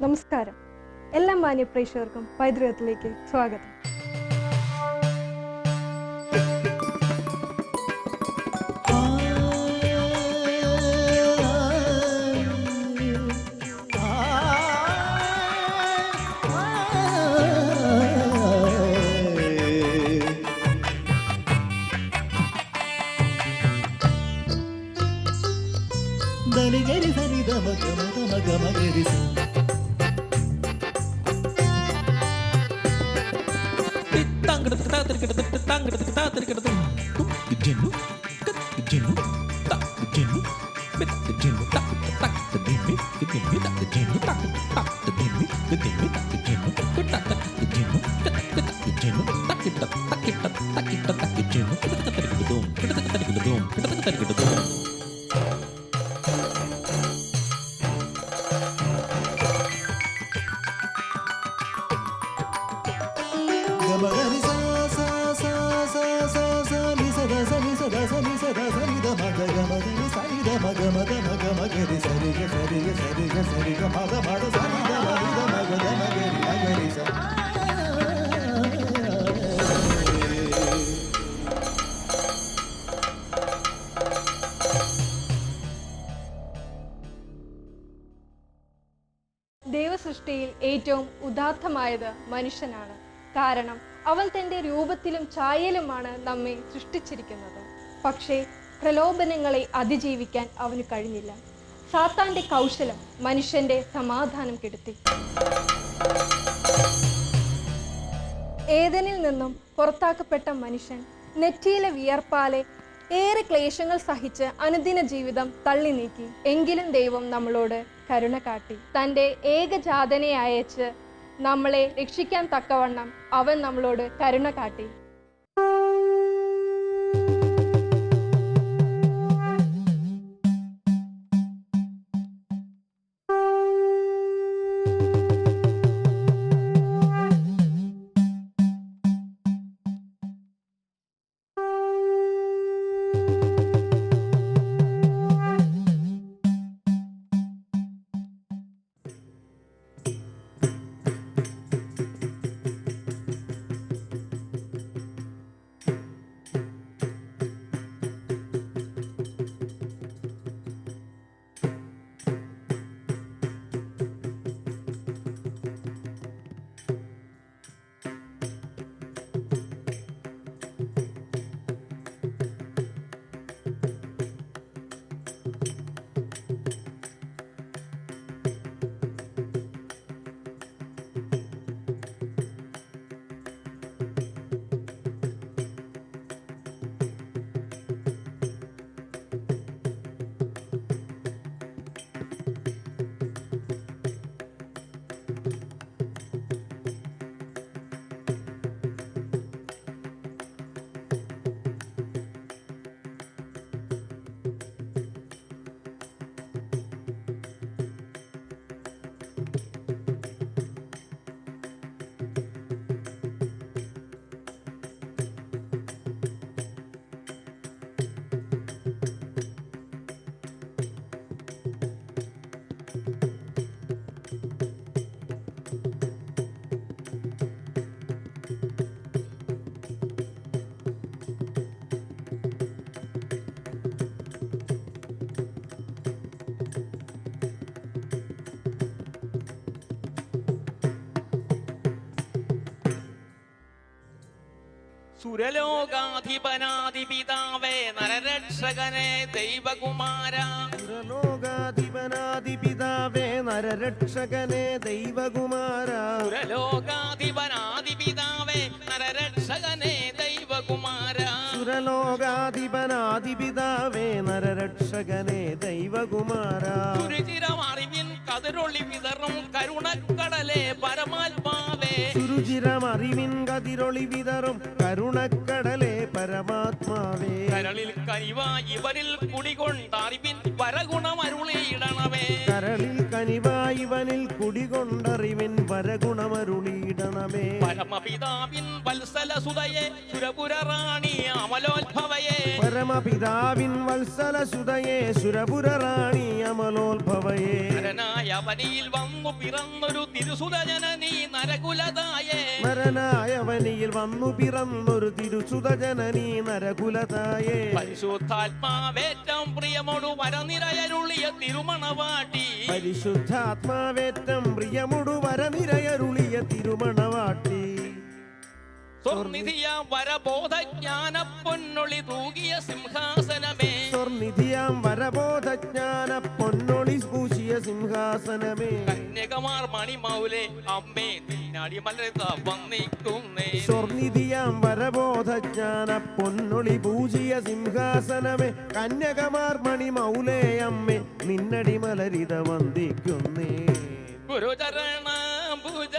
നമസ്കാരം. എല്ലാ മാന്യ പ്രേക്ഷകർക്കും പൈതൃകത്തിലേക്ക് സ്വാഗതം. ധനികരി സരി ഗമ ഗമ ഗമ ഗമ ഗരി സ താങ്കടത്ത് താത്തിരിക്കടത്ത് താങ്കടത്ത് താത്തിരിക്കടത്ത് ജിന്നു ജിന്നു തക്ക് ജിന്നു ബിത്ത് ജിന്നു തക്ക് തക്ക് ദിമ്മി ദിമ്മി തക്ക് ജിന്നു തക്ക് തക്ക് ദിമ്മി ദിമ്മി തക്ക് ജിന്നു തക്ക് തക്ക് ജിന്നു തക്ക് തക്ക് ജിന്നു തക്കിട്ട തക്കിട്ട തക്കിട്ട തക്ക് ജിന്നു കിടക്ക് തരികിടതും കിടക്ക് തരികിടതും കിടക്ക് തരികിടതും ഗമഗരി സ സ സ സ സ സ നി സ ദ സ നി സ ദ സ നി സ ദ സ നി ദ മ ഗ ഗ മ ഗ നി സ നി ദ മ ഗ മ ഗ മ ഗ മ ഗരി സരി ഗ സരി ഗ സരി ഗ സരി ഗ മ ഗ മ ഗ സ നി ദ മ നി ദ മ ഗ ഗ മ ഗരി മ ഗരി സ ദൈവസൃഷ്ടിയിൽ ഏറ്റവും ഉദാത്തമായത് മനുഷ്യനാണ്. കാരണം അവൻ തൻ്റെ രൂപത്തിലും ഛായയിലുമാണ് നമ്മെ സൃഷ്ടിച്ചിരിക്കുന്നത്. പക്ഷേ പ്രലോഭനങ്ങളെ അതിജീവിക്കാൻ അവന് കഴിഞ്ഞില്ല. സാത്താന്റെ കൗശലം മനുഷ്യന്റെ സമാധാനം കെടുത്തി. ഏദനിൽ നിന്നും പുറത്താക്കപ്പെട്ട മനുഷ്യൻ നെറ്റിയിലെ വിയർപ്പാലെ ഏറെ ക്ലേശങ്ങൾ സഹിച്ച് അനുദിന ജീവിതം തള്ളി നീക്കി. എങ്കിലും ദൈവം നമ്മളോട് കരുണ കാട്ടി. തൻ്റെ ഏകജാതനെ അയച്ച് നമ്മളെ രക്ഷിക്കാൻ തക്കവണ്ണം അവൻ നമ്മളോട് കരുണ കാട്ടി. സുരലോകാധിപനാധിപിതാവേ നരരക്ഷകനെ ദൈവകുമാര സുരലോകാധിപനാധിപിതാവേ നരരക്ഷകനെ ദൈവകുമാര സുരലോകാധിപനാധിപിതാവേ നരരക്ഷകനെ ദൈവകുമാര സുരലോകാധിപനാധിപിതാവേ നരരക്ഷകനെ ദൈവകുമാര സുരുചിരം അറിവിൻ കതിരൊളി വിതറും കരുണക്കടലെ പരമാത്മാവേ സുരുചിരം അറിവിൻ കതിരൊളി വിതറും കരുണക്കടലെ പരമാത്മാവേ കരളിൽ കനിവായി ഇവരിൽ കുടികൊണ്ടറിവിൻ വരഗുണമരുളിയിടണമേ കരളിൽ കനിവായി ഇവനിൽ കുടികൊണ്ടറിവിൻ വരഗുണമരുളിയിടണമേ പരമപിതാവിൻ വത്സല സുതയെ സുരപുര റാണി അമലോത്ഭവ സുതയേ പരമപിതാവിൻ വത്സല സുതയേ സുരപുരറാണി അമലോത്ഭവയേ നരനായ വനിയിൽ വന്നു പിറന്നൊരു തിരുസുതജനനീ നരകുലതായേ നരനായ വനിയിൽ വന്നു പിറന്നൊരു തിരുസുതജനനീ നരകുലതായേ പരിശുദ്ധാത്മാവേറ്റം പ്രിയമോടു വരനിരയരുളിയ തിരുമണവാട്ടി പരിശുദ്ധാത്മാവേറ്റം പ്രിയമുടു വരനിരയരുളിയ തിരുമണവാട്ടി സ്വർനിധിയാം വരബോധജ്ഞാന പൊന്നൊളി തൂകിയ സിംഹാസനമേ സ്വർനിധിയാം വരബോധജ്ഞാന പൊന്നൊളി പൂശിയ സിംഹാസനമേ കന്യകമാർ മണിമൗലെ അമ്മേ നിന്നാടി മലർത്ത വന്നിക്കുന്നേ സ്വർനിധിയാം വരബോധജ്ഞാന പൊന്നൊളി പൂജിയ സിംഹാസനമേ കന്യകമാർ മണി മൗലേ അമ്മേ നിന്നടി മലരിത വന്ദിക്കുന്നേ ഗുരുചരണാംബുജ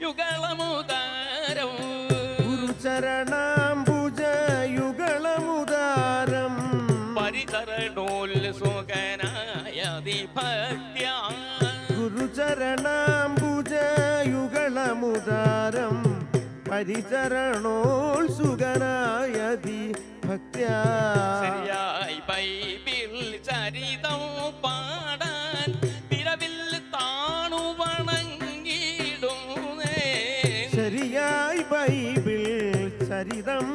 യുഗളമുദാരം ഗുരുചരണാംബുജ യുഗളമുദാരം പരിചരണോത്സുകനായ ഭക്ത്യാ ഗുരുചരണാംബുജ യുഗളമുദാരം പരിചരണോത്സുകനായതി ഭക്ത്യാ ശരിയായി ബൈബിൾ ചരിതം പാടാൻ പിറവിൽ താണു വണങ്ങിടുന്നേ ശരിയായി ബൈബിൾ ചരിതം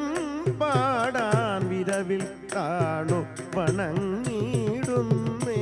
പാടാൻ വിരവിൽ കാണു വണങ്ങിടുന്നേ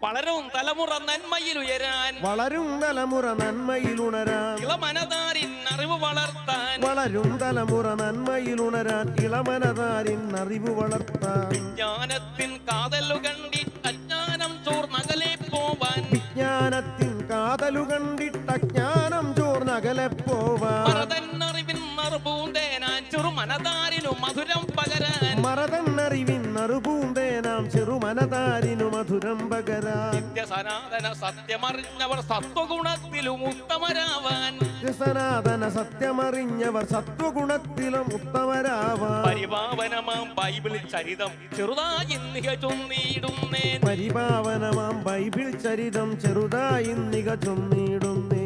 വളരും തലമുറ നന്മയിൽ ഉയരാൻ വളരും തലമുറ നന്മയിലുണരാൻ ഇളമനതാരിൻ അറിവ് വളർത്താൻ വളരും തലമുറ നന്മയിലുണരാൻ ഇളമനതാരിൻ അറിവ് വളർത്താൻ ജ്ഞാനത്തിൻ കാതലു കണ്ടിട്ട് അജ്ഞാനം ചോർന്നകലെ പോവാൻ വിജ്ഞാനത്തിൻ കാതലു കണ്ടിട്ട് അജ്ഞാനം ചോർന്നകലെ പോവാൻ മറതന്നറിവിൻ മറുപൂന്തേനാൻ ചെറുമനതാരിനു മധുരം പകരാൻ മറതന്നറിവിൻ നറുപൂന്തേനാം ചെറുമനതാരിനു മധുരം പകരാൻ നിത്യസനാതന സത്യമറിഞ്ഞവർ സത്വഗുണത്തിലും ഉത്തമരാവാൻ സനാതന സത്യമറിഞ്ഞവർ സത്വഗുണത്തിലും ഉത്തമരാവാൻ പരിപാവനമാം ബൈബിൾ ചരിതം ചെറുതായി നിക ചൊന്നിടുന്നേ പരിപാവനമാം ബൈബിൾ ചരിതം ചെറുതായി നിക ചൊന്നിടുന്നേ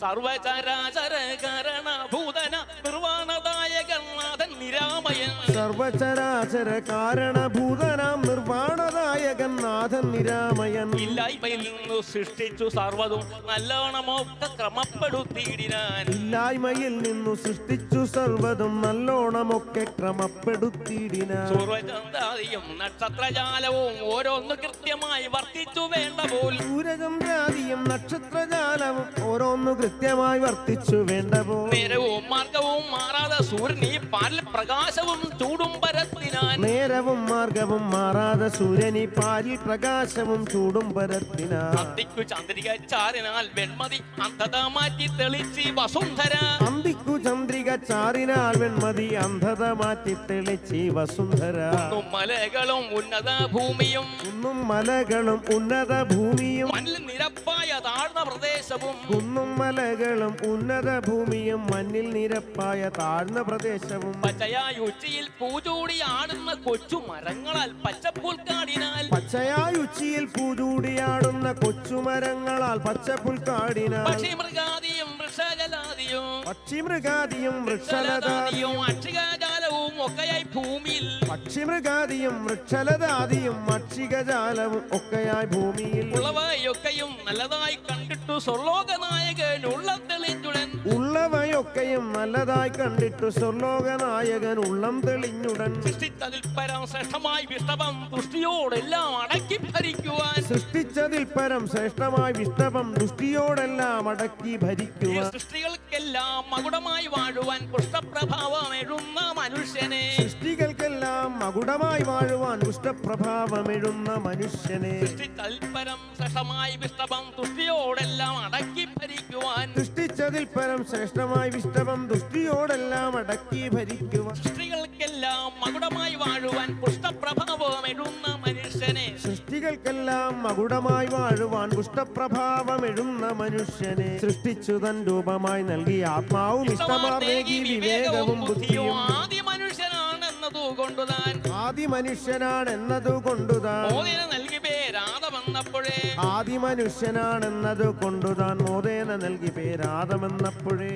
സർവചരാചര കാരണഭൂതന നിർവാണദായകൻ നാഥൻ നിരാമയൻ സർവചരാചര കാരണഭൂതനാം നിർവാണദായകൻ നാഥൻ നിരാമയൻ ഇല്ലായ്മയിൽ നിന്നു സൃഷ്ടിച്ചു സർവ്വതും നല്ലോണമൊക്കെ ക്രമപ്പെടുത്തിയിടിനാൻ ഇല്ലായ്മയിൽ നിന്നു സൃഷ്ടിച്ചു സർവ്വതും നല്ലോണമൊക്കെ ക്രമപ്പെടുത്തിയിടിനാൻ സൂര്യചന്ദ്രാദിയും നക്ഷത്രജാലവും ഓരോന്ന് കൃത്യമായി വർത്തിച്ചു വേണ്ട പോൽ സൂര്യചന്ദ്രാദിയും നക്ഷത്രജാലവും ഓരോന്നു കൃത്യമായി വർത്തിച്ചു വേണ്ട പോലെ നേരവും മാർഗവും മാറാതെ സൂര്യൻ ഈ പാലിൽ പ്രകാശവും ചൂടും പരത്തിനാൻ നേരവും മാർഗവും മാറാതെ സൂര്യനി പാലിൽ പ്രകാശവും ചൂടും പരത്തിനാൻ അന്തിക്കു ചന്ദ്രിക ചാരിനാൽ വെൺമതി അന്ധത മാറ്റി തെളിച്ച് വസുന്ധര അന്തിക്കു ചന്ദ്രിക ചാറിനാൽ വെൺമതി അന്ധത മാറ്റി തെളിച്ചി വസുന്ധര കുന്നും മലകളും ഉന്നത ഭൂമിയും കുന്നും മലകളും ഉന്നത ഭൂമിയും മണ്ണിൽ നിരപ്പായ താഴ്ന്ന പ്രദേശവും കുന്നും മലകളും ഉന്നത ഭൂമിയും മണ്ണിൽ നിരപ്പായ താഴ്ന്ന പ്രദേശവും പച്ചയായ ഉച്ചയിൽ പൂചൂടി ആടുന്ന കൊച്ചു മരങ്ങളാൽ പച്ചപ്പുൽക്കാടിനാൽ പച്ചയായ ഉച്ചിയിൽ പൂചൂടിയാടുന്ന കൊച്ചുമരങ്ങളാൽ പച്ചപ്പുൽക്കാടിനാൽ പക്ഷിമൃഗാദിയും വൃക്ഷജലാദിയും പക്ഷിമൃഗാദിയും വൃക്ഷലതാദിയും അക്ഷികാജാലവും ഒക്കെയായി ഭൂമിയിൽ പക്ഷിമൃഗാദിയും വൃക്ഷലതാദിയും മക്ഷികജാലവും ഒക്കെയായി ഭൂമിയിൽ ഉള്ളവയൊക്കെയും നല്ലതായി കണ്ടിട്ടു സ്വർലോകനായകൻ ഉള്ളം തെളിഞ്ഞുടൻ ഉള്ളവയൊക്കെയും നല്ലതായി കണ്ടിട്ടു സ്വർലോകനായകൻ ഉള്ളം തെളിഞ്ഞുടൻ സൃഷ്ടിച്ചതിൽ പരം ശ്രേഷ്ഠമായി വിഷ്ടപം ദൃഷ്ടിയോടെല്ലാം അടക്കി ഭരിക്കുവാൻ സൃഷ്ടിച്ചതിൽ പരം ശ്രേഷ്ഠമായി വിഷ്ടപം ദൃഷ്ടിയോടെല്ലാം അടക്കി ഈ ഭരിക്കുവാൻ സൃഷ്ടികൾക്കെല്ലാം മകുടമായി വാഴുവാൻ പുഷ്ടപ്രഭാവം എഴുന്ന മനുഷ്യനെ സൃഷ്ടികൾക്കെല്ലാം മകുടമായി വാഴുവാൻ ദുഷ്ടപ്രഭാവമെഴുന്ന മനുഷ്യനെ സൃഷ്ടിച്ചതിൽ പരം ശ്രേഷ്ഠമായി വിഷ്ടപം ദൃഷ്ടിയോടെല്ലാം അടക്കി ഭരിക്കുവാൻ സൃഷ്ടിച്ചതിൽ പരം ശ്രേഷ്ഠമായി വിഷ്ടപം ദൃഷ്ടിയോടെല്ലാം അടക്കി ഭരിക്കുവാൻ സൃഷ്ടികൾക്കെല്ലാം മകുടമായി വാഴുവാൻ പുഷ്ടപ്രഭാവം എഴുന്ന മനുഷ്യനെ സൃഷ്ടികൾക്കെല്ലാം മകുടമായി വാഴുവാൻ ദുഷ്ടപ്രഭാവമെഴുന്ന മനുഷ്യനെ സൃഷ്ടിച്ചു തൻ രൂപമായി നൽകി ആത്മാവും ഇഷ്ടമാർന്നേകി വിവേകവും ബുദ്ധിയും ആദ്യ മനുഷ്യനാണെന്നതു കൊണ്ടുതാൻ ആദി മനുഷ്യനാണെന്നതു കൊണ്ടുതാൻ മോദിനെ നൽകി പേരാദമെന്നപ്പോഴേ ആദി മനുഷ്യനാണെന്നതു കൊണ്ടുതാൻ മോദേന നൽകി പേരാദമെന്നപ്പോഴേ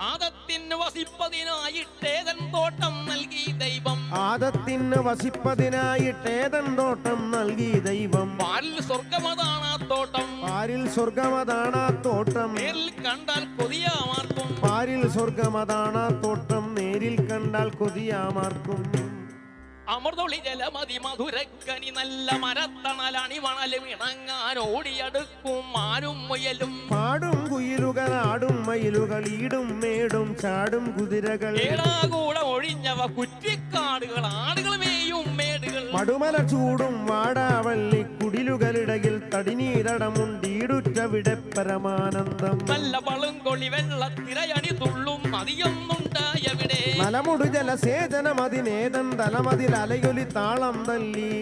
ആദത്തിന് വസിപ്പതിനായിട്ടേതൻ തോട്ടം നൽകി ആദത്തിന് വസിപ്പതിനായിട്ടേതൻ തോട്ടം നൽകി ദൈവം. പാലിൽ സ്വർഗമതാണ് ആ തോട്ടം, പാരിൽ സ്വർഗമതാണ് ആ തോട്ടം, നേരിൽ കണ്ടാൽ കൊതിയാമാർക്കും. പാരിൽ സ്വർഗമതാണ് ആ തോട്ടം, നേരിൽ കണ്ടാൽ കൊതിയാമാർക്കും. അമൃതൊളി ജലമതി മധുരക്കനി നല്ല മരത്തണലണി മണലും ഇണങ്ങാൻ ഓടിയടുക്കും മാനും മുയലും. പാടും കുയിലുകൾ ആടും മയിലുകൾ ഈടും മേടും ചാടും കുതിരകൾ. ഏടാകൂടം ഒഴിഞ്ഞവ കുറ്റിക്കാടുകൾ ആടുകൾ മേയും മേടുകൾ. മടുമല ചൂടും വാടാവള്ളി കുടിലുകളിടയിൽ തടിനീരടമുണ്ടീടുറ്റവിടെ പരമാനന്ദം. നല്ല പളുങ്കൊളി വെള്ളത്തിരയണി തുള്ളും നദിയൊന്നുണ്ടായവിടെ. മലമുടു ജലസേചനമതിനേതൻ തലമതിൽ അലയൊലി താളം തല്ലി.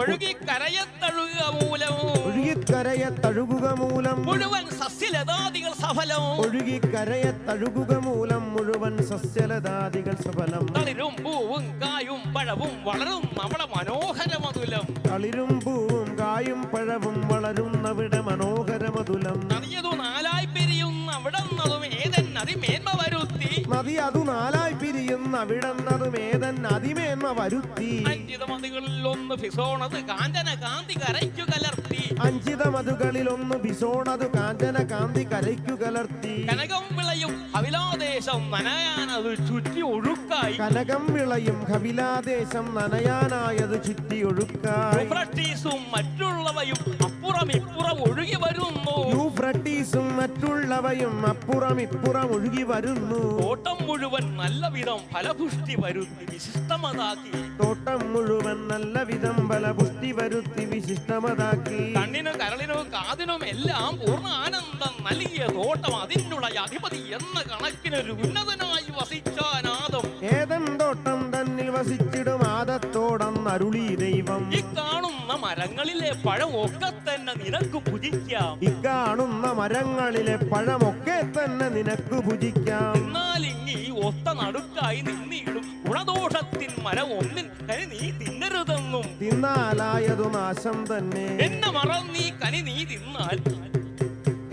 ഒഴുകിക്കരയത്തഴുക മൂലം ഒഴുകിക്കരയത്തഴുകുക മൂലം മുഴുവൻ സസ്യലതാദികൾ സഫലം. ഒഴുകിക്കരയത്തഴുകുക മൂലം മുഴുവൻ സസ്യലതാദികൾ സഫലം. തളിരും പൂവും കായും പഴവും വളരും നമ്മുടെ മനോഹരമതുലം. തളിരും പൂവും കായും പഴവും വളരുന്നവിടെ മനോഹരമതുലം. നദിയതു നാലായി പിരിയുന്ന അവിടന്നതും ഏതൻ അതിമേന്മ വരുത്തി. നദി അതു നാലായി പിരിയുന്ന അവിടന്നതും ഏതൻ അതിമേന്മ വരുത്തി. അഞ്ചിതമതികളിൽ ഒന്ന് ഫിസോണത് കാഞ്ചന കാന്തി കരയ്ക്കു കലർത്തി. അഞ്ചിതമതുകളിലൊന്ന് ബിസോണതു കാഞ്ചന കാന്തി കരയ്ക്കു കലർത്തി. കനകം വിളയും അവിലാദേശം നനയാനത് ചുറ്റി ഒഴുക്കായി. കനകം വിളയും കപിലാദേശം നനയാനായത് ചുറ്റി ഒഴുക്കായി. യൂഫ്രട്ടീസും മറ്റുള്ളവയും അപ്പുറം ഇപ്പുറം ഒഴുകി വരുന്നു. യൂഫ്രട്ടീസും മറ്റുള്ളവയും അപ്പുറം ഇപ്പുറം ഒഴുകി വരുന്നു. തോട്ടം മുഴുവൻ നല്ല വിധം ഫലപുഷ്ടി വരുത്തി വിശിഷ്ടമതാക്കി. തോട്ടം മുഴുവൻ നല്ല വിധം ഫലപുഷ്ടി വരുത്തി വിശിഷ്ടമതാക്കി. കണ്ണിനു കരളിനു കാതിനും എല്ലാം പൂർണ്ണ ആനന്ദം നൽകിയ തോട്ടം അതിനുള്ള അധിപതി എന്ന കണക്കിനൊരു ഉന്നതനായി വസിച്ചാനാദം. ഏതൻ തോട്ടം തന്നിൽ വസിച്ചിടും ആദത്തോടന്നരുളി ദൈവം. ഈ കാണുന്ന മരങ്ങളിലെ പഴം ഒക്കെ തന്നെ നിനക്ക് ഭുജിക്കാം. ഇക്കാണുന്ന മരങ്ങളിലെ പഴമൊക്കെ തന്നെ നിനക്ക് ഭുജിക്കാം. എന്നാൽ ഇങ്ങി ഒത്ത നടുക്കായി നിന്നിടും ഗുണദോഷത്തിൻ മരം ഒന്നിൻ കനി നീ തിന്നരുതെന്നും. തിന്നാലായതു നാശം തന്നെ. എന്നെ മറന്നീ കനി നീ തിന്നാൽ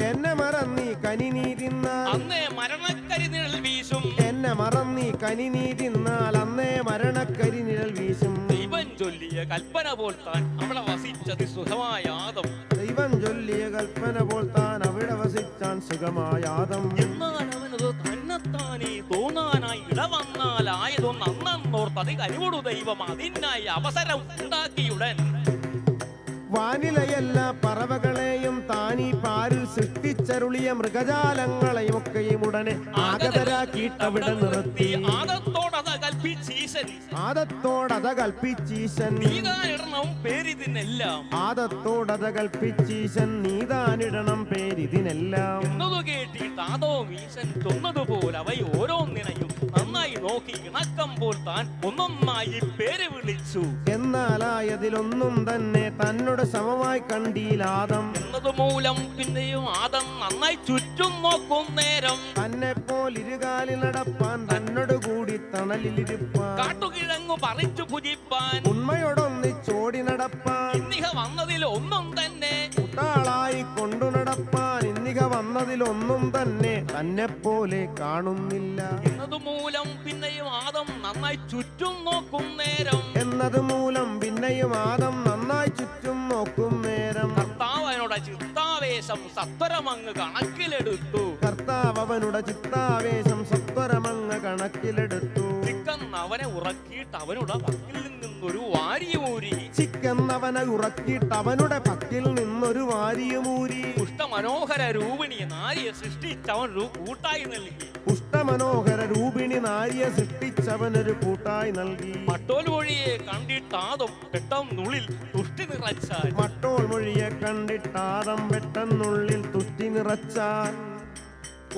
എന്നെ മറന്നീ കനി നീ തിന്നാൽ അന്നേ മരണക്കരി നിഴൽ വീശും. എന്നെ മറന്നീ കനി നീ തിന്നാൽ അന്നേ മരണക്കരി നിഴൽ വീശും. ദൈവം ചൊല്ലിയ കൽപ്പന പോൽ താൻ അവിടെ വസിച്ചത് സുഖമായ ആദം. ദൈവം ചൊല്ലിയ കൽപ്പന പോൽ താൻ അവിടെ വസിച്ചാൻ സുഖമായാദം. എന്നാൽ അവനത് തന്നെത്താനേ തോന്നാനായി ഇടവന്നാൽ ആയതൊന്ന് അന്നോർത്തത് കനിവൊടു ദൈവം അതിനായി അവസരം ഉണ്ടാക്കിയുടൻ. വാനിലയെല്ലാ പറവകളെയും താനീ പാരിൽ സൃഷ്ടിച്ചരുളിയ മൃഗജാലങ്ങളെയും ഒക്കെയും ഉടനെ ആഗതരാക്കിയിട്ടവിടെ നിർത്തി. ആദത്തോടത കൽപ്പിച്ചീശൻ ആദത്തോടത കൽപ്പിച്ചീശൻ നീതാനിടണം പേരിതിനെല്ലാം. ആദത്തോടത കൽപ്പിച്ചീശൻ നീതാനിടണം പേരിതിനെല്ലാം. എന്നതു കേട്ടിട്ട് ആദോ ഈശൻ ചൊന്നതുപോലെ അവ ഓരോന്നിനെയും നന്നായി നോക്കി ഇണക്കം പോൽ താൻ ഒന്നൊന്നായി പേര് വിളിച്ചു. എന്നാലായതിലൊന്നും തന്നെ തന്നോട് സമമായി കണ്ടീലാദം. എന്നതുമൂലം പിന്നെയും ആദം നന്നായി ചുറ്റും നോക്കും നേരം തന്നെ പോൽ ഇരുകാലിൽ നടപ്പാൻ തന്നോട് കൂടി തണലിലിരിപ്പാൻ. കാട്ടുകിഴങ്ങു പറിച്ചു ഭുജിപ്പാൻ ഉണ്മയോടൊന്നിച്ചോടി നടപ്പാൻ. ഇന്നിഹ വന്നതിൽ ഒന്നും തന്നെ കൂട്ടാളായി കൊണ്ടു നടപ്പാൻ. ഇന്നിക വന്നതിലൊന്നും തന്നെ തന്നെ പോലെ കാണുന്നില്ല. എന്നതുമൂലം പിന്നെയും ആദം നന്നായി ചുറ്റും നോക്കും നേരം എന്നതുമൂലം പിന്നെയും ആദം നന്നായി ചുറ്റും നോക്കും നേരം കർത്താവനോട് ചിത്താവേശം സത്വരമങ്ങ് കണക്കിലെടുത്തു. കർത്താവ് അവനുടെ ചിത്താവേശം സത്വരമങ്ങ് കണക്കിലെടുത്തു. അവനെ ഉറക്കിയിട്ട് അവനുടെ പക്കിൽ നിന്നൊരു വാരിയൂരി. ചിക്കെന്നവനെ ഉറക്കിയിട്ട് അവനുടെ പക്കിൽ നിന്നൊരു വാരിയുമൂരി. പുഷ്ടമനോഹര രൂപിണി നാരിയെ സൃഷ്ടിച്ചവൻ ഒരു കൂട്ടായി നൽകി. പുഷ്ടമനോഹര രൂപിണി നാരിയെ സൃഷ്ടിച്ചവനൊരു കൂട്ടായി നൽകി. മട്ടോൽ വഴിയെ കണ്ടിട്ടാദം പെട്ടെന്നുള്ളിൽ തുഷ്ടി നിറച്ചാൽ. മട്ടോൾ മൊഴിയെ കണ്ടിട്ടാദം പെട്ടെന്നുള്ളിൽ തുഷ്ടി നിറച്ചാൽ.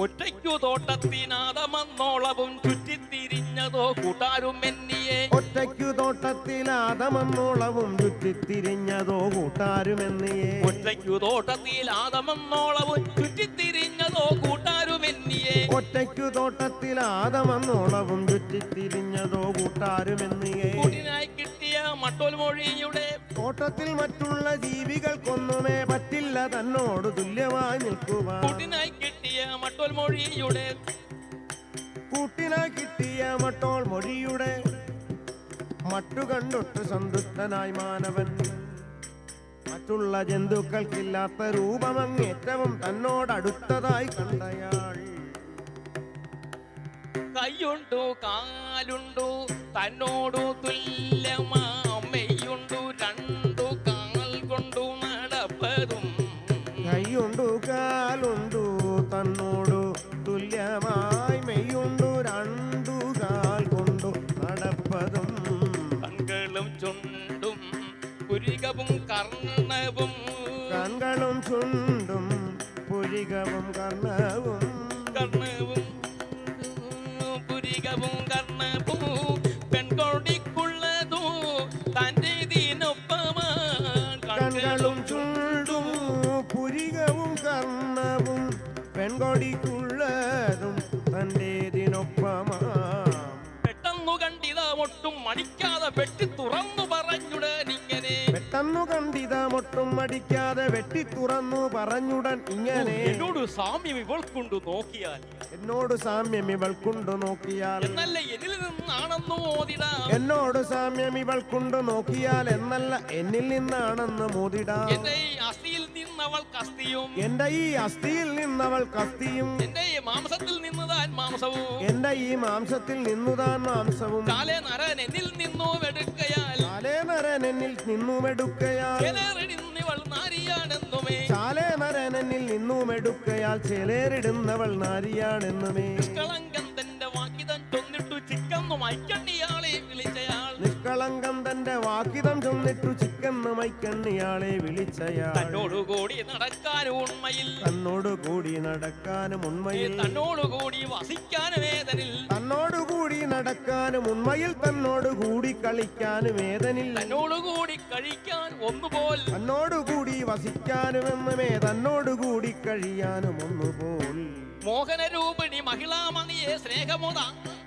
ഒറ്റയ്ക്കു തോട്ടത്തിനാദമെന്നോളവും ചുറ്റിത്തിരിഞ്ഞതോ കൂട്ടാരും എന്നിയെ. ഒറ്റയ്ക്കു തോട്ടത്തിലാദമെന്നോളവും ചുറ്റിത്തിരിഞ്ഞതോ കൂട്ടാരുമെന്നിയെ. ഒറ്റയ്ക്കു തോട്ടത്തിലാദമെന്നോളവും ചുറ്റിത്തിരിഞ്ഞതോ കൂട്ടാരുമെന്നിയെ. ഒറ്റയ്ക്കു തോട്ടത്തിലാദമെന്നോളവും ചുറ്റിത്തിരിഞ്ഞതോ കൂട്ടാരുമെന്നിയെ. കൂട്ടിനായി കിട്ടിയ മട്ടോൽ മൊഴിയുടെ തോട്ടത്തിൽ മറ്റുള്ള ജീവികൾക്കൊന്നുമേ പറ്റില്ല തന്നോട് തുല്യമായി നിൽക്കുവാൻ. കൂട്ടിനായി കിട്ടിയ മട്ടോൽ മൊഴിയുടെ കൂട്ടിനായി കിട്ടിയ മട്ടോൾ മൊഴിയുടെ മറ്റു കണ്ടൊട്ട് സന്തുഷ്ടനായി മാനവൻ. മറ്റുള്ള ജന്തുക്കൾക്കില്ലാത്ത രൂപമങ്ങേറ്റവും തന്നോടടുത്തതായി കണ്ടയാൾ. കൈയുണ്ടു കാലുണ്ടു തന്നോടു തുല്യമാമയുണ്ടു രണ്ടു കാൽ കൊണ്ടു നടപ്പതും. കൈയുണ്ടു കാലുണ്ടു തന്നോടു തുല്യമായി മെയ്യുണ്ടു രണ്ടു കാൽ കൊണ്ടു നടപ്പതും. കണ്ണുകളും ചുണ്ടും പുരികവും കർണവും. കണ്ണുകളും ചുണ്ടും പുരികവും കർണവും. കർണവും പുരികവും കർണവും പെൺകൊടിക്കുള്ളതു തന്റെ ദീനൊപ്പമാണ്. കണ്ണുകളും ചുണ്ടും പുരികവും കർണവും പെൺകൊടിക്കുള്ളതും തന്റേതിനൊപ്പമാ. പെട്ടെന്നു കണ്ടിത ഒട്ടും മടിക്കാതെ വെട്ടി തുറന്നു പറഞ്ഞുടൻ ഇങ്ങനെ. പെട്ടെന്നു കണ്ടിത ഒട്ടും മടിക്കാതെ വെട്ടി തുറന്നു പറഞ്ഞുടൻ ഇങ്ങനെ. എന്നോട് സാമ്യം ഇവൾക്കൊണ്ടു നോക്കിയാൽ. എന്നോട് സാമ്യം ഇവൾക്കുണ്ടു നോക്കിയാൽ. എന്നല്ല എന്നിൽ നിന്നാണെന്ന് മോതിടാം. എന്നോട് സാമ്യം ഇവൾക്കുണ്ടു നോക്കിയാൽ എന്നല്ല എന്നിൽ നിന്നാണെന്ന് മോതിടാം. എന്റെ ഈ അസ്ഥിയിൽ നിന്നവൾ കസ്തിയും. എന്റെ ഈ അസ്ഥിയിൽ നിന്നവൾ കസ്തിയും. എന്റെ ഈ മാംസത്തിൽ നിന്നുതാൻ മാംസവും. എന്റെ ഈ മാംസത്തിൽ നിന്നുതാൻ മാംസവും. കാലേ നരൻ എന്നിൽ നിന്നു എടുക്കയാൽ. ചാലേ നരൻ എന്നിൽ നിന്നുമെടുക്കയാൽ. ചേലേറിടുന്നവൾ നാരിയാണെന്നുമേ. ചാലേ നരൻ എന്നിൽ നിന്നുമെടുക്കയാൽ ചേലേറിടുന്നവൾ നാരിയാണെന്നുമേ. നിഷ്കളങ്കം തന്റെ വാക്കിതം ചൊന്നിട്ടു ചിക്കന്നു മൈക്കണ്ണിയാളെ വിളിച്ചയാൾ. നിഷ്കളങ്കം തന്റെ വാക്കിതം ചൊന്നിട്ടു ചിക്കെന്ന് മൈക്കണ്ണിയാളെ വിളിച്ചയാൾ. തന്നോടുകൂടി നടക്കാനും ഉണ്മയിൽ. തന്നോടുകൂടി നടക്കാനും ഉണ്മയിൽ. തന്നോടുകൂടി വസിക്കാനും വേദനിൽ. തന്നോടുകൂടി നടക്കാനും ഉണ്മയിൽ. തന്നോടുകൂടി കളിക്കാനും വേദനിൽ. തന്നോടുകൂടി കഴിക്കാൻ ഒന്നുപോൽ. തന്നോടുകൂടി വസിക്കാനുമെന്നുമേ തന്നോടുകൂടി കഴിയാനും ഒന്നുപോൽ. മോഹനരൂപിണി മഹിളാമണിയെ സ്നേഹമുത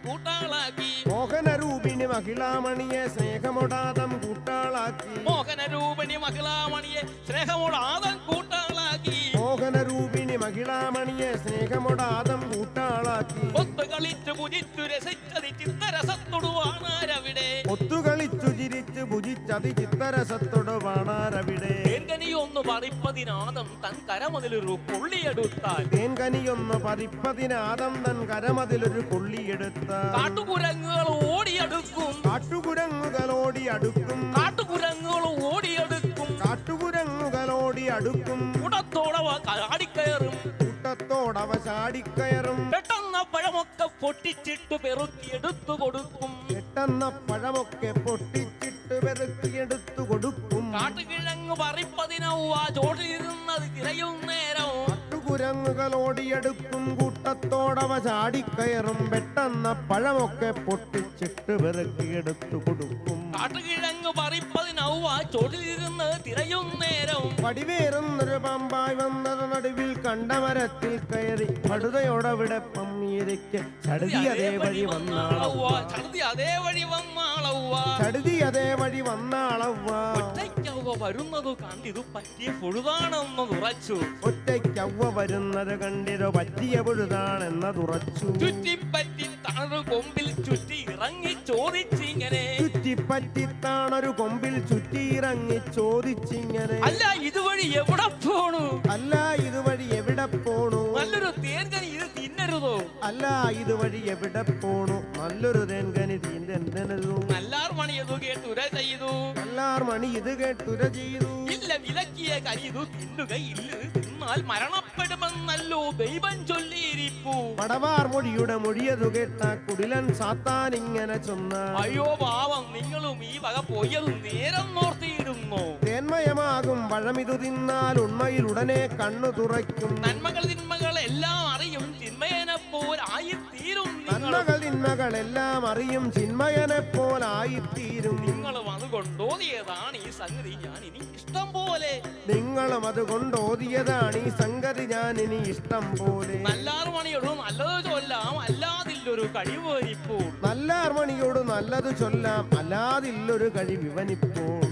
കൂട്ടാളാക്കി. മോഹനരൂപിണി മഹിളാമണിയെ സ്നേഹമൊടാതം കൂട്ടാളാക്കി. മോഹനരൂപിണി മഹിളാമണിയെ സ്നേഹമുടാതം കൂട്ടാളാക്കി. മോഹനരൂപിണി മഹിളാമണിയെ സ്നേഹമൊടാതം കൂട്ടാളാക്കി. ഒത്തുകളിച്ചു പുജിച്ചു രസിച്ചതി ചിത്തരസത്തൊടുവാണാരവിടെ. ഒത്തുകളിച്ചു ചിരിച്ചു ഭുജിച്ചതി ചിത്തരസത്തൊടുവാണാരവിടെ. തേൻകനിയൊന്നു പറിപ്പതിനാദം തൻ കരമതിലൊരു കൊള്ളിയെടുത്താൽ. തേൻകനിയൊന്ന് പതിപ്പതിനാദം തൻ കരമതിലൊരു കൊള്ളിയെടുത്താൽ. കാട്ടുകുരങ്ങുകൾ ഓടിയെടുക്കും. കാട്ടുകുരങ്ങുകളോടി അടുക്കും. കാട്ടുകുരങ്ങുകൾ ഓടിയെടുക്കും. കാട്ടുകുരങ്ങുകളോടി അടുക്കും. കൂട്ടത്തോടവ കാടിക്കയറും. കൂട്ടത്തോടവ ചാടിക്കയറും. പെട്ടെന്ന് പഴമൊക്കെ പൊട്ടിച്ചിട്ട് പെറുക്കിയെടുത്തു കൊടുക്കും. പെട്ടെന്ന പഴമൊക്കെ പൊട്ടിച്ചിട്ട് പെറുക്കിയെടുത്തു കൊടുക്കും. കാട്ടുകിഴങ്ങ് പറിപ്പതിനൗവ ചോടിയിരുന്നത് തിരയും നേരം. കാട്ടുകുരങ്ങുകളോടിയെടുക്കും. കൂട്ടത്തോടവ ചാടിക്കയറും. പെട്ടെന്ന പഴമൊക്കെ പൊട്ടിച്ചിട്ട് പെറുക്കിയെടുത്തു കൊടുക്കും. കാട്ടുകിഴങ്ങ് പറിപ്പതിനൗവ ചോടിയിരുന്നത് തിരയും നേരം. പടിവേറുന്നൊരു പാമ്പായി വന്നത് നടുവിൽ കണ്ടമരത്തിൽ കയറി. പടുതയോടവിടെ പമ്മിയിരിക്കെ ചടുതി അതേ വഴി വന്നാളവ്വ. ചടുതി അതേ വഴി വന്നാളവ്വ. ചടുതി അതേ വഴി വന്നാളവ്വ. ഒറ്റയ്ക്കവ്വ വരുന്നത് കണ്ടിതു പറ്റിയ പൊഴുതാണെന്നതുറച്ചു. ഒറ്റയ്ക്കവ്വ വരുന്നത് കണ്ടിരോ പറ്റിയ പൊഴുതാണെന്നതുറച്ചു. ചുറ്റിപ്പറ്റി താഴു കൊമ്പിൽ ചുറ്റി ഇറങ്ങി ചോദിച്ചിങ്ങനെ. ചുറ്റിപ്പറ്റിത്താണൊരു കൊമ്പിൽ ചുറ്റിയിറങ്ങി ചോദിച്ചിങ്ങനെ. അല്ല ഇതുവഴി എവിടെ പോണു? അല്ല ഇതുവഴി എവിടെ പോണു? നല്ലൊരു തേൻകനി ഇത് തിന്നരുതോ? അല്ല ഇതുവഴി എവിടെ പോണു? നല്ലൊരു തേൻകനി തീന്തെന്തനതു. നല്ലാർ മണി ഇത് കേട്ടുര ചെയ്തു. നല്ലാർ മണി ഇത് കേട്ടുര ചെയ്തു. ഇല്ല വിലക്കിയ കരി ഇത് തിന്നുകയില്ല. തിന്നാൽ മരണപ്പെടുമെന്നല്ലോ ദൈവം ചൊല്ലിയിരിപ്പു. പടവാർ മൊഴിയുടെ മൊഴിയതു കേട്ട കുടിലൻ സാത്താൻ ഇങ്ങനെ ചൊന്ന. അയ്യോ പാവം നിങ്ങളും ഈ വക പോയത് നേരം നോർത്തിയിരുന്നു. തേന്മയമാകും പഴമിതു തിന്നാൽ ഉണ്മയിൽ ഉടനെ കണ്ണു തുറയ്ക്കും. നന്മകൾ തിന്മകൾ എല്ലാം അറിയും ചിന്മയനെ പോലായിത്തീരും. നന്മകൾ തിന്മകളെല്ലാം അറിയും ചിന്മയനെ പോലായിത്തീരും. നിങ്ങളും അതുകൊണ്ടോതിയതാണ് ഈ സംഗതി ഞാൻ ഇനി ഇഷ്ടം പോലെ. നിങ്ങളും അതുകൊണ്ടോതിയതാണ് ഈ സംഗതി ഞാൻ ഇനി ഇഷ്ടം പോലെ. നല്ലാർ മണിയോട് നല്ലത് ചൊല്ലാം അല്ലാതില്ലൊരു കഴിവ് ഇപ്പോൾ. നല്ലാർ മണിയോട് നല്ലത് ചൊല്ലാം അല്ലാതില്ലൊരു കഴിവിവനിപ്പോൾ.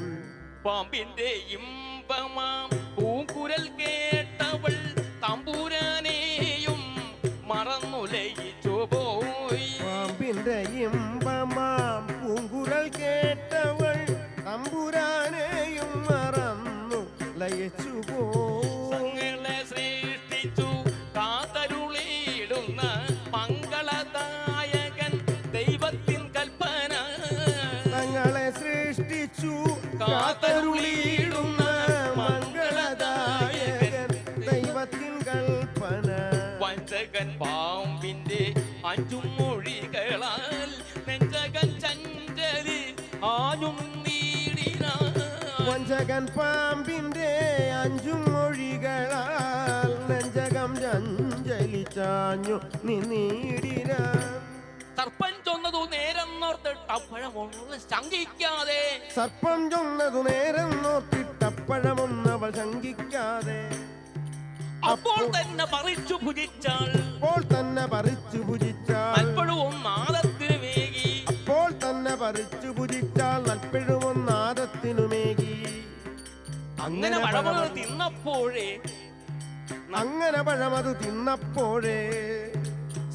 പാമ്പിന്റെ ഇമ്പമാം പൂക്കുരൽ കേട്ടവൾ തമ്പുരാനെയും മറന്നു ലയിച്ചു പോയി. പാമ്പിന്റെ ഇമ്പമാം പൂങ്കുരൽ കേട്ട കൽപ്പന വഞ്ചകൻ പാമ്പിന്റെ അഞ്ചും മൊഴികളാൽ നെഞ്ചകൻ ചഞ്ചലി ആഞ്ഞും നീടിനാൻ വഞ്ചകൻ പാമ്പിന്റെ അഞ്ചും മൊഴികളാൽ നെഞ്ചകം ചഞ്ചലിച്ചാഞ്ഞു നിന്നീടിന സർപ്പൻ ചൊന്നതു നേരം നോർത്തിട്ടപ്പഴമൊന്ന് ശങ്കിക്കാതെ സർപ്പം ചൊന്നതു നേരം നോക്കിട്ടപ്പഴമൊന്നവൾ ശങ്കിക്കാതെ അപ്പോൾ തന്നെ പറിച്ചു ഭുജിച്ചാൾ അപ്പോൾ തന്നെ പറിച്ചു ഭുജിച്ചാൽ അൽപ്പഴവും നാദത്തിന് മേകി അപ്പോൾ തന്നെ പറിച്ചു ഭുജിച്ചാൽ നൽപ്പിഴുമൊന്നാദത്തിനുമേകി അങ്ങനെ പഴമത് തിന്നപ്പോഴേ അങ്ങനെ പഴമത് തിന്നപ്പോഴേ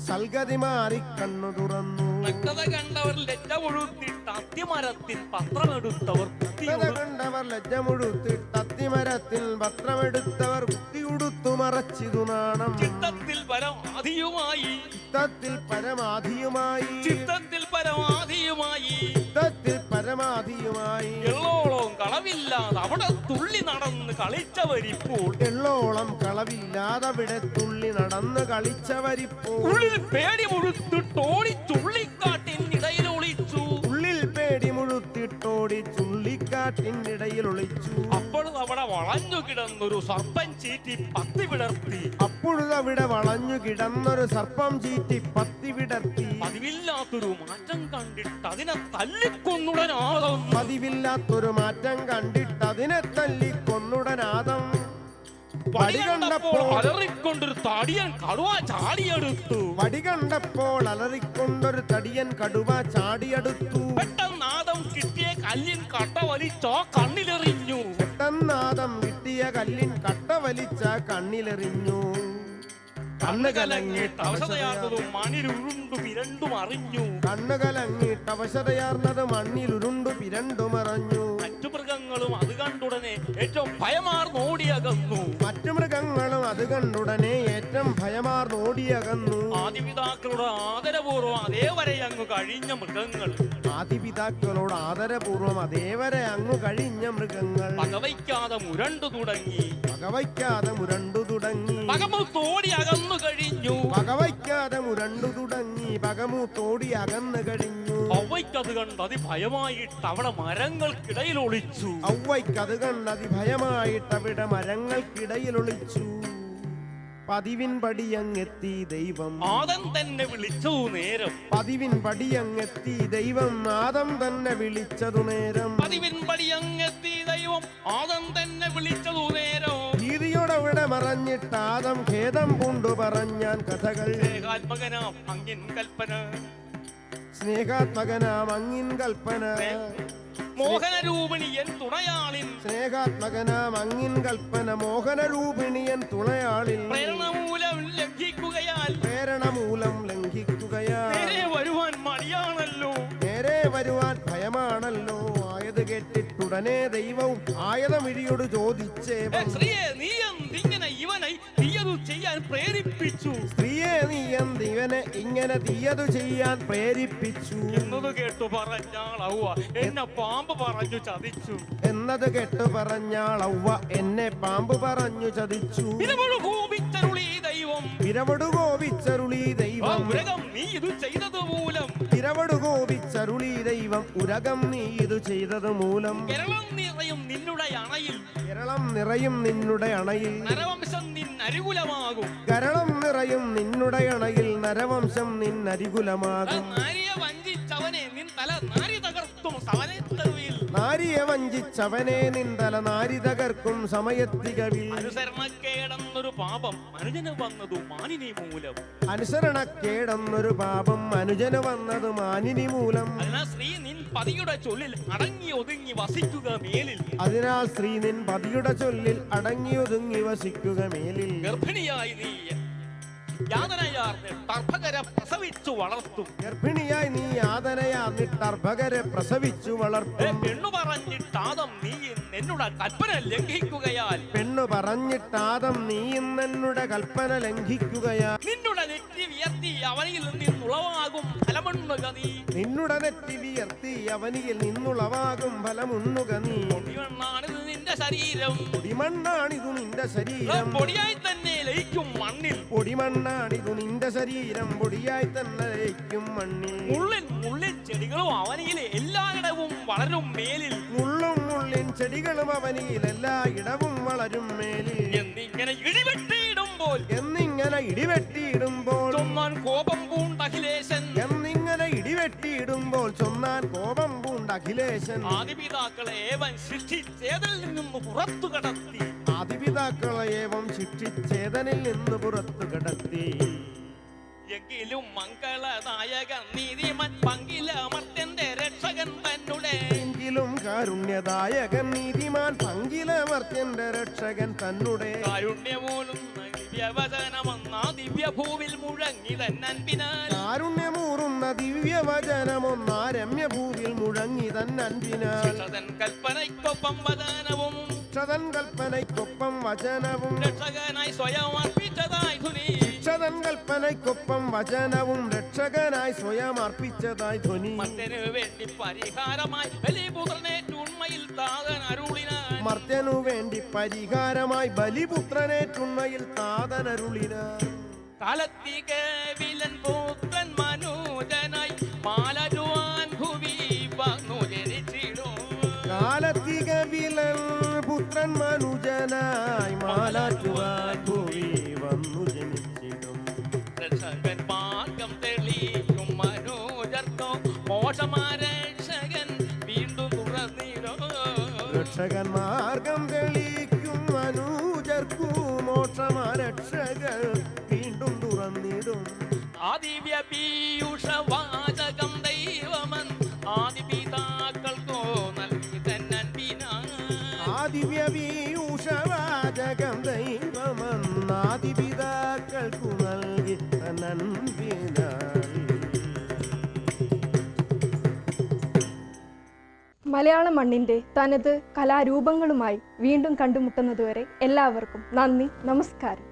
സൽഗതി മാറി കണ്ണു തുറന്നു നഗ്നത കണ്ടവർ ലജ്ജ കൊഴുത്തിട്ട് അത്തിമരത്തിൽ പത്രമെടുത്തവർ നഗ്നത കണ്ടവർ ലജ്ജ മുഴുത്തിട്ട് അത്തിമരത്തിൽ പത്രമെടുത്തവർ കുത്തിയുടുത്തു മറച്ചിതു നാണം ചിത്തത്തിൽ പരമാധിയുമായി ചിത്തത്തിൽ പരമാധിയുമായി ചിത്തത്തിൽ പരമാധിയുമായി ചിത്തത്തിൽ പരമാധിയുമായി എള്ളോളം കളവില്ലാതെ അവിടെ തുള്ളി നടന്ന് കളിച്ചവരിപ്പോൾ എള്ളോളം കളവില്ലാതവിടെ തുള്ളി നടന്ന് കളിച്ചവരിപ്പോൾ ഉള്ളിൽ പേടി മുഴുത്തിട്ടോടി ചുള്ളിക്കാട്ടിനിടയിൽ ഒളിച്ചു ഉള്ളിൽ പേടി മുഴുത്തിട്ടോടി ചുള്ളിക്കാട്ടിനിടയിൽ ഒളിച്ചു അപ്പോൾ അവിടെ വളഞ്ഞു കിടന്നൊരു സർപ്പൻ ചീറ്റി പത്തി വിടർത്തി അപ്പോഴവിടെ വളഞ്ഞു കിടന്നൊരു സർപ്പം ചീറ്റി പത്തി വിടർത്തി പതിവില്ലാത്തൊരു മാറ്റം കണ്ടിട്ട് അതിനെ തല്ലിക്കൊന്നുടനാദം പതിവില്ലാത്തൊരു മാറ്റം കണ്ടിട്ട് അതിനെ തല്ലിക്കൊന്നുടനാദം വടി കണ്ടപ്പോൾ അലറിക്കൊണ്ടൊരു തടിയൻ കടുവ ചാടിയെടുത്തു വടി കണ്ടപ്പോൾ അലറിക്കൊണ്ടൊരു തടിയൻ കടുവ ചാടിയെടുത്തു പെട്ടെന്നാദം കിട്ടിയ കല്ലിൻ കട്ട വലിച്ചോ കണ്ണിലെറിഞ്ഞു പെട്ടെന്നാദം കിട്ടിയ കല്ലിൻ കട്ട വലിച്ച കണ്ണിലെറിഞ്ഞു കണ്ണ് കലങ്ങിട്ട് അവശതയാർന്നതും മണിലുരുണ്ടു പിരണ്ടും അറിഞ്ഞു കണ്ണു കലങ്ങിട്ട് അവശതയാർന്നത് മണ്ണിലുരുണ്ടു പിരണ്ടു മറഞ്ഞു മറ്റു മൃഗങ്ങളും അത് കണ്ടുടനെ ഏറ്റവും ഭയമാർന്നോടിയകന്നു മറ്റു മൃഗങ്ങളും അത് കണ്ടുടനെ ഏറ്റവും ഭയമാർന്നോടിയകന്നു ആദിപിതാക്കളുടെ ആദരപൂർവ്വം അതേവരെ അങ്ങ് കഴിഞ്ഞ മൃഗങ്ങൾ ആദിപിതാക്കളോട് ആദരപൂർവം അതേവരെ അങ്ങു കഴിഞ്ഞ മൃഗങ്ങൾ പകവയ്ക്കാതെ മുരണ്ടു തുടങ്ങി പകവയ്ക്കാതെ മുരണ്ടു തുടങ്ങി പകമൂത്തോടി അകന്നു കഴിഞ്ഞു പകവയ്ക്കാതെ മുരണ്ടു തുടങ്ങി പകമൂത്തോടി അകന്നു കഴിഞ്ഞു അവയ്ക്കത് കണ്ട് അതിഭയമായിട്ട് അവിടെ മരങ്ങൾക്കിടയിൽ ഒളിച്ചു ഔവയ്ക്കത് കണ്ട് അതിഭയമായിട്ട് അവിടെ മരങ്ങൾക്കിടയിൽ ഒളിച്ചു പതിവിൻ പടിയങ്ങെത്തി ദൈവം ആദം തന്നെ വിളിച്ചതു നേരം പതിവിൻ പടിയങ്ങെത്തി ദൈവം ആദം തന്നെ വിളിച്ചതു നേരം പതിവിൻ പടിയങ്ങെത്തി ദൈവം ആദം തന്നെ വിളിച്ചതു നേരം ഭീതിയോടവിടെ മറഞ്ഞിട്ട് ആദം ഖേദം പൂണ്ടു പറഞ്ഞാൻ കഥകൾ സ്നേഹാത്മകനാം അങ്ങിൻ കൽപ്പന സ്നേഹാത്മകനാം അങ്ങിൻ കൽപ്പന മോഹനരൂപിണിയൻ തുണയാളിൻ സ്നേഹാത്മകനാം അങ്ങിൻ കൽപ്പന മോഹനരൂപിണിയൻ തുണയാളിൽ പ്രേരണ മൂലം ലംഘിക്കുകയാൽ പ്രേരണ മൂലം ലംഘിക്കുകയാ നേരെ വരുവാൻ മടിയാണല്ലോ നേരെ വരുവാൻ ഭയമാണല്ലോ ആയത് കേട്ടിട്ടുടനെ ദൈവവും ആയതമിഴിയോട് ചോദിച്ചേവം സ്ത്രീയെ നീ എന്തിങ്ങനെ ഇവനെ തീയതു ചെയ്യാൻ പ്രേരിപ്പിച്ചു സ്ത്രീയെ നീ എന്തിവനെ ഇങ്ങനെ തീയതു ചെയ്യാൻ പ്രേരിപ്പിച്ചു എന്നത് കേട്ടു പറഞ്ഞാൾ ഔവ എന്നെ പാമ്പ് പറഞ്ഞു ചതിച്ചു എന്നത് കേട്ടു പറഞ്ഞാൾ ഔവ്വ എന്നെ പാമ്പ് പറഞ്ഞു ചതിച്ചു ഇരവളു കോപിച്ചരുളി ദൈവം ഇരവടു കോപിച്ചരുളി ആ ദൈവം ഉലകം നീ ഇത് ചെയ്തത് മൂലം ഇരവടു കോപിച്ചരുളി ദൈവം ഉരകം നീ ഇത് ചെയ്തത് മൂലം കേരളം നിറയും നിന്നുടെ അണയിൽ കേരളം നിറയും നിന്നുടെ അണയിൽ നരവംശം നിന്നരികുലമാകും കരളം നിറയും നിന്നുടെ അണയിൽ നരവംശം നിന്നരികുലമാകും നാരിയെ വഞ്ചിച്ചവനെ നിൻ തല നാരി തകർത്തും സവനത്തെരുവിൽ നാരിയെ വഞ്ചിച്ചവനെ നിന്തല നാരി തകർക്കും സമയത്തികവിൽ അനുസരണക്കേടെന്നൊരു പാപം മനുജന് വന്നതു മാനിനി മൂലം അനുസരണക്കേടെന്നൊരു പാപം അനുജന് വന്നത് മാനിനി മൂലം അതിനാൽ സ്ത്രീ നിൻ പതിയുടെ ചൊല്ലിൽ അടങ്ങി ഒതുങ്ങി വസിക്കുക മേലിൽ അതിനാൽ സ്ത്രീ നിൻ പതിയുടെ ചൊല്ലിൽ അടങ്ങിയൊതുങ്ങി വസിക്കുക മേലിൽ ഗർഭിണിയായി നീ യാതനയാർന്ന് തർഭകരെ പ്രസവിച്ചു വളർത്തും. ഗർഭിണിയായി നീ യാതനയാർന്നിട്ട് അർഭകരെ പ്രസവിച്ചു വളർത്തും. പെണ്ണു പറഞ്ഞിട്ടാദം നീ എന്നുടെ കൽപ്പന ലംഘിക്കുകയാൽ പെണ്ണു പറഞ്ഞിട്ടാദം നീ ഇന്നെന്നുടെ കൽപ്പന ലംഘിക്കുകയാ. നിന്നുടെ നെറ്റി വിയർത്തി അവനിൽ നിന്നുളവാകും ഫലമുണ്ണുക നീ. നിന്നുടെ നെറ്റി വിയർത്തി അവനിൽ നിന്നുളവാകും ഫലമുണ്ണുക നീ. പൊടിമണ്ണാണിത് നിന്റെ ശരീരം, പൊടിമണ്ണാണിതു നിന്റെ ശരീരം. പൊടിയായി തന്നെ ലയിക്കും മണ്ണിൽ. പൊടിമണ്ണാണിതു നിന്റെ ശരീരം, പൊടിയായി തന്നെ ലയിക്കും മണ്ണിൽ. മുള്ളിൻ മുള്ളിൻ ചെടികളും അവനിൽ എല്ലായിടവും വളരും മേലിൽ. മുള്ളും മുള്ളിൻ ചെടികളും അവനിൽ എല്ലായിടവും വളരും മേലിൽ. എന്നിങ്ങനെ ഇടിവെട്ടിയിടുമ്പോൾ എന്നിങ്ങനെ ഇടിവെട്ടിയിടുമ്പോൾ ചൊന്നാൻ കോപം പൂണ്ട അഖിലേശൻ. എന്നിങ്ങനെ ഇടിവെട്ടിയിടുമ്പോൾ ചൊന്നാൻ കോപം പൂണ്ട അഖിലേശൻ. ആദിപിതാക്കളെ ഏവൻ സൃഷ്ടിച്ചേതിൽ നിന്നും പുറത്തു കടത്തി. ആദിപിതാക്കളെ ഏവം ശിക്ഷിച്ചേതനിൽ നിന്ന് പുറത്തു കടത്തി. എങ്കിലും മംഗളനായകൻ നീതിമൻ പങ്കിലമർത്യന്റെ രക്ഷകൻ തന്നെ. എങ്കിലും കാരുണ്യദായകൻ നീതിമാൻ പങ്കിലമർത്യന്റെ രക്ഷകൻ തന്നെ. കാരുണ്യമൂലും ദിവ്യവചനമെന്ന ദിവ്യഭൂവിൽ മുഴങ്ങി തന്നൻപിനാൽ. കാരുണ്യമൂറുന്ന ദിവ്യവചനമൊന്നാ രമ്യഭൂവിൽ മുഴങ്ങി തന്നൻപിനാൽ. രക്ഷകൻ കൽപ്പനയ്ക്കൊപ്പം വചനവും രക്ഷതൻ കൽപ്പനയ്ക്കൊപ്പം വചനവും രക്ഷകനായി സ്വയം അർപ്പിച്ചതായി ധ്വനി. രക്ഷതൻ കൽപ്പനയ്ക്കൊപ്പം വചനവും രക്ഷകനായി സ്വയം അർപ്പിച്ചതായി ധ്വനി. മർത്യനു വേണ്ടി പരിഹാരമായി ബലിപുത്രനേറ്റുണ്മയിൽ താതൻ അരുളിനാൻ. മർത്യനു വേണ്ടി പരിഹാരമായി ബലിപുത്രനേറ്റുണ്മയിൽ താതനരുളിനാൻ. കാലത്തിക വിലൻ പുത്രൻ മനോജനായി മാലരുവാൻ ഭുവി വന്നു ജനിച്ചിടും. കാലത്തിക വിലൻ പുത്രൻ മനുജനായി മാലാറ്റുവാൻ ഭൂവി വന്നു ജനിച്ചിടും. രക്ഷകൻ മാർഗം തെളിയിക്കും മനോജർക്കോ മോശമാരക്ഷകൻ വീണ്ടും തുറന്നിടും. രക്ഷകൻ മാർഗം തെളിയിക്കും മനൂജർക്കു മോക്ഷമാരക്ഷകൻ വീണ്ടും തുറന്നിടും. ആദിവ്യ പീയൂഷവാചകം ദൈവമൻ ആദിപിതാക്കൾക്കോ നൽകി തന്നൻപിനാൽ. ആദിവ്യ പീയൂഷവാചകം ദൈവമെന്നാദിപിതാക്കൾക്കു നൽകി നൻപിനാൽ. മലയാള മണ്ണിൻ്റെ തനത് കലാരൂപങ്ങളുമായി വീണ്ടും കണ്ടുമുട്ടുന്നതുവരെ എല്ലാവർക്കും നന്ദി, നമസ്കാരം.